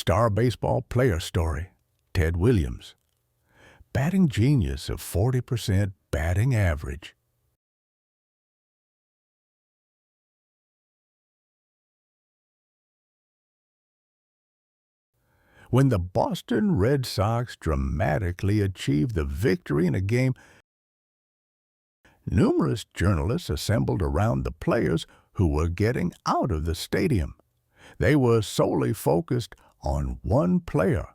Star baseball player story, Ted Williams. Batting genius of 40% batting average. When the Boston Red Sox dramatically achieved the victory in a game, numerous journalists assembled around the players who were getting out of the stadium. They were solely focused on one player,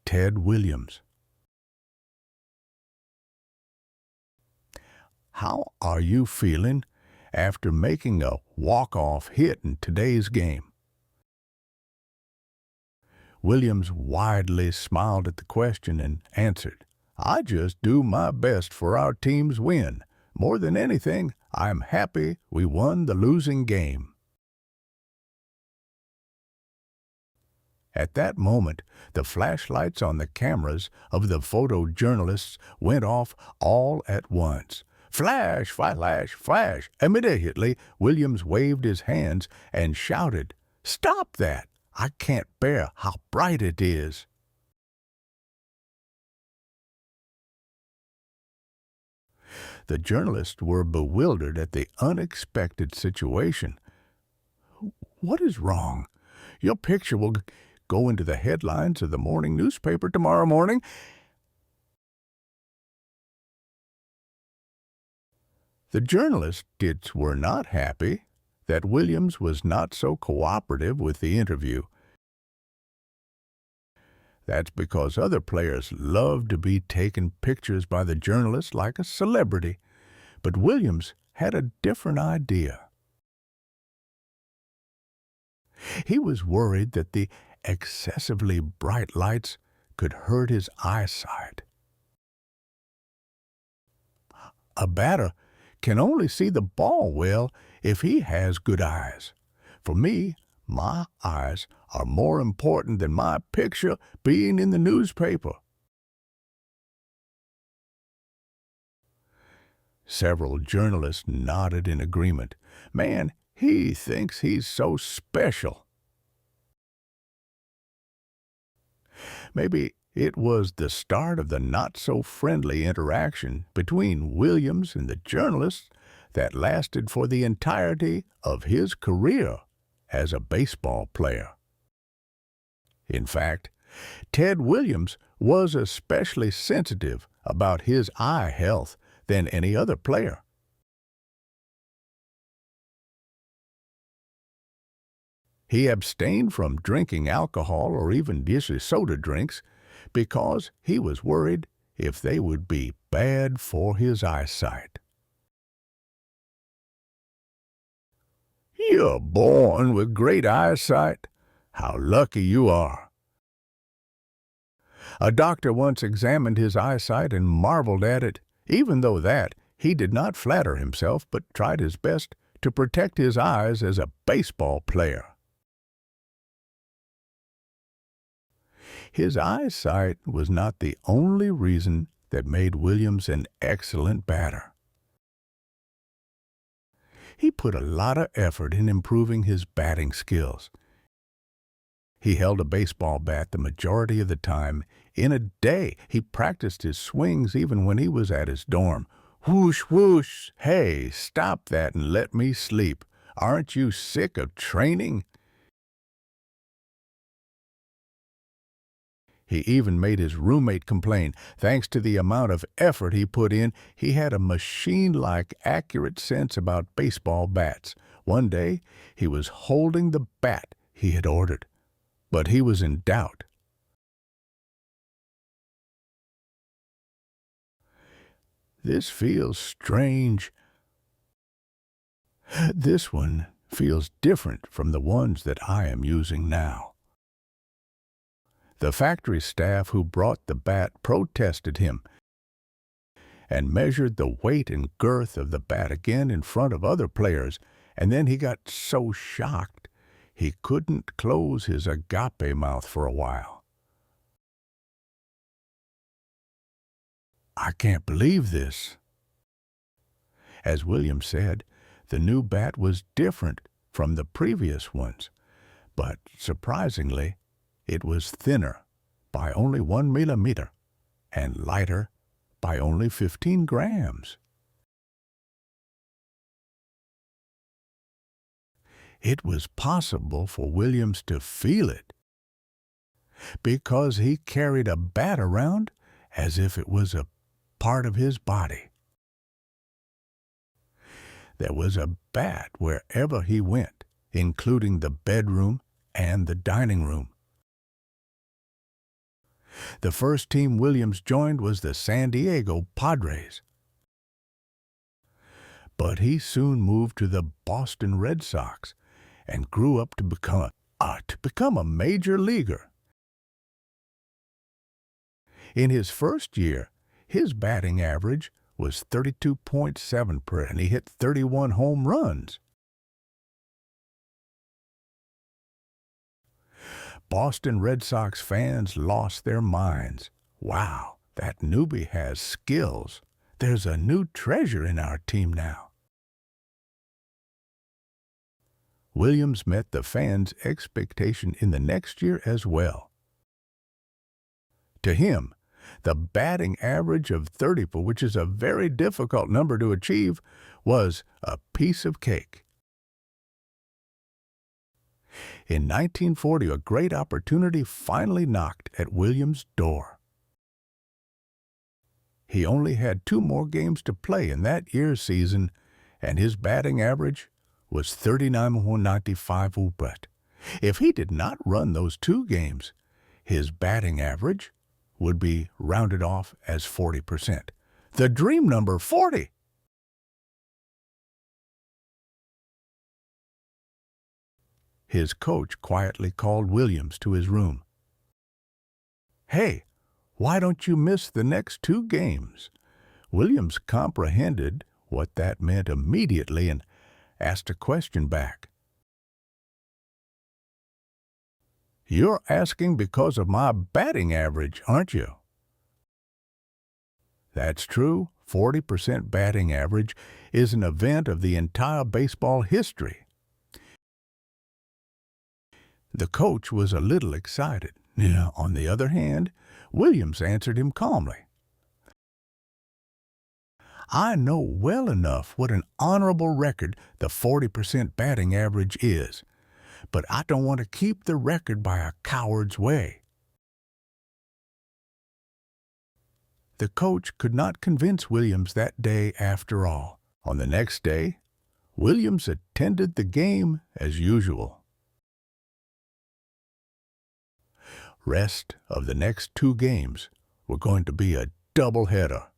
Ted Williams. How are you feeling after making a walk-off hit in today's game? Williams widely smiled at the question and answered, "I just do my best for our team's win. More than anything, I'm happy we won the losing game." At that moment, the flashlights on the cameras of the photojournalists went off all at once. Flash, flash, flash! Immediately, Williams waved his hands and shouted, "Stop that! I can't bear how bright it is." The journalists were bewildered at the unexpected situation. "What is wrong? Your picture will go into the headlines of the morning newspaper tomorrow morning." The journalists were not happy that Williams was not so cooperative with the interview. That's because other players love to be taken pictures by the journalists like a celebrity. But Williams had a different idea. He was worried that the excessively bright lights could hurt his eyesight. A batter can only see the ball well if he has good eyes. For me, my eyes are more important than my picture being in the newspaper. Several journalists nodded in agreement. "Man, he thinks he's so special." Maybe it was the start of the not-so-friendly interaction between Williams and the journalists that lasted for the entirety of his career as a baseball player. In fact, Ted Williams was especially sensitive about his eye health than any other player. He abstained from drinking alcohol or even soda drinks because he was worried if they would be bad for his eyesight. "You're born with great eyesight. How lucky you are." A doctor once examined his eyesight and marveled at it. Even though he did not flatter himself but tried his best to protect his eyes as a baseball player. His eyesight was not the only reason that made Williams an excellent batter. He put a lot of effort in improving his batting skills. He held a baseball bat the majority of the time. In a day, he practiced his swings even when he was at his dorm. Whoosh, whoosh! Hey, stop that and let me sleep. Aren't you sick of training? He even made his roommate complain. Thanks to the amount of effort he put in, he had a machine-like accurate sense about baseball bats. One day, he was holding the bat he had ordered, but he was in doubt. This feels strange. This one feels different from the ones that I am using now. The factory staff who brought the bat protested him and measured the weight and girth of the bat again in front of other players, and then he got so shocked he couldn't close his agape mouth for a while. "I can't believe this." As Williams said, the new bat was different from the previous ones, but surprisingly, It was thinner by only 1 millimeter and lighter by only 15 grams. It was possible for Williams to feel it because he carried a bat around as if it was a part of his body. There was a bat wherever he went, including the bedroom and the dining room. The first team Williams joined was the San Diego Padres. But he soon moved to the Boston Red Sox and grew up to become a major leaguer. In his first year, his batting average was 32.7 and he hit 31 home runs. Boston Red Sox fans lost their minds. Wow, that newbie has skills. There's a new treasure in our team now. Williams met the fans' expectation in the next year as well. To him, the batting average of 30, which is a very difficult number to achieve, was a piece of cake. In 1940, a great opportunity finally knocked at Williams' door. He only had 2 more games to play in that year's season, and his batting average was 39.95 UPRET. If he did not run those 2 games, his batting average would be rounded off as 40%. The dream number, 40! His coach quietly called Williams to his room. "Hey, why don't you miss the next 2 games?" Williams comprehended what that meant immediately and asked a question back. "You're asking because of my batting average, aren't you?" That's true. 40% batting average is an event of the entire baseball history. The coach was a little excited. On the other hand, Williams answered him calmly. "I know well enough what an honorable record the 40% batting average is, but I don't want to keep the record by a coward's way." The coach could not convince Williams that day after all. On the next day, Williams attended the game as usual. Rest of the next 2 games were going to be a doubleheader.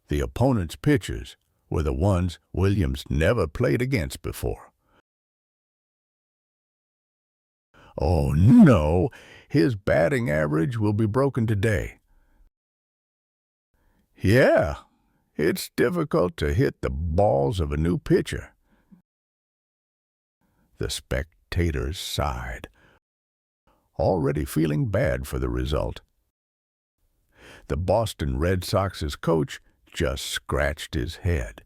The opponent's pitchers were the ones Williams never played against before. Oh no, his batting average will be broken today. Yeah, it's difficult to hit the balls of a new pitcher. The spectators sighed, already feeling bad for the result. The Boston Red Sox's coach just scratched his head.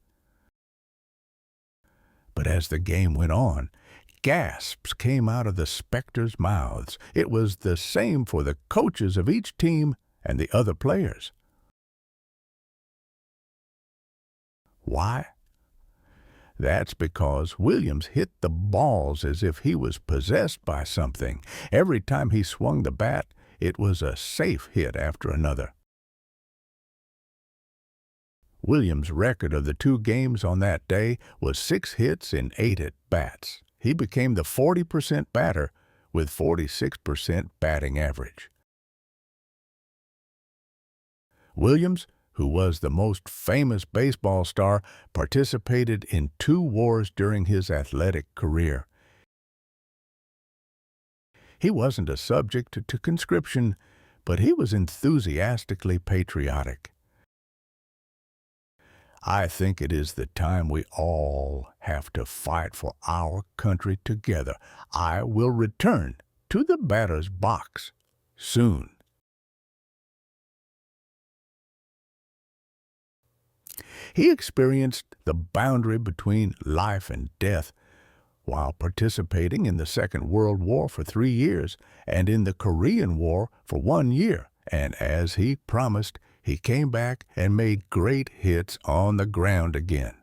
But as the game went on, gasps came out of the specters' mouths. It was the same for the coaches of each team and the other players. Why? That's because Williams hit the balls as if he was possessed by something. Every time he swung the bat, it was a safe hit after another. Williams' record of the 2 games on that day was 6 hits in 8 at-bats. He became the 40% batter with 46% batting average. Williams, who was the most famous baseball star, participated in 2 wars during his athletic career. He wasn't a subject to conscription, but he was enthusiastically patriotic. I think it is the time we all have to fight for our country together. I will return to the batter's box soon. He experienced the boundary between life and death while participating in the Second World War for 3 years and in the Korean War for 1 year. And as he promised, he came back and made great hits on the ground again.